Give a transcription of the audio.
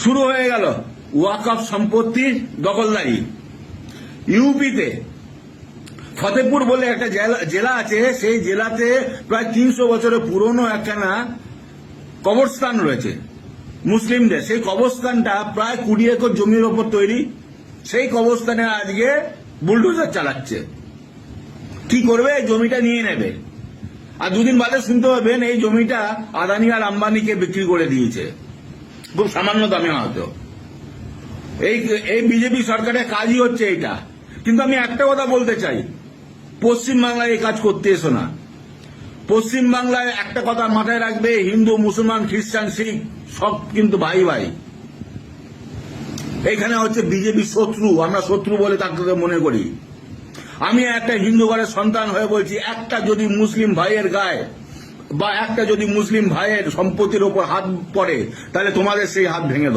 শুরু হয়ে গেল ওয়াকফ সম্পত্তির দখলদারি। ইউপিতে ফতেপুর বলে একটা জেলা আছে, সেই জেলাতে প্রায় 300 বছরের পুরনো একখানা কবরস্থান রয়েছে মুসলিমদের। সেই কবরস্থানটা প্রায় 20 একর জমির ওপর তৈরি। সেই কবরস্থানে আজকে বুলডোজার চালাচ্ছে। কি করবে? জমিটা নিয়ে নেবে। আর দুদিন বাদে শুনতে পাবেন এই জমিটা আদানি আর আম্বানিকে বিক্রি করে দিয়েছে, খুব সামান্য দামে হয়তো। এই বিজেপি সরকারের কাজই হচ্ছে এইটা। কিন্তু আমি একটা কথা বলতে চাই, পশ্চিমবাংলায় এই কাজ করতে এসো না। পশ্চিমবাংলায় একটা কথা মাথায় রাখবে, হিন্দু, মুসলমান, খ্রিস্টান, শিখ সব কিন্তু ভাই ভাই। এখানে হচ্ছে বিজেপি শত্রু, আমরা শত্রু বলে তাকে মনে করি। আমি একটা হিন্দু ঘরের সন্তান হয়ে বলছি, একটা যদি মুসলিম ভাইয়ের গায়ে বা একটা যদি মুসলিম ভাইয়ের সম্পত্তির ওপর হাত পড়ে, তাহলে তোমাদের সেই হাত ভেঙে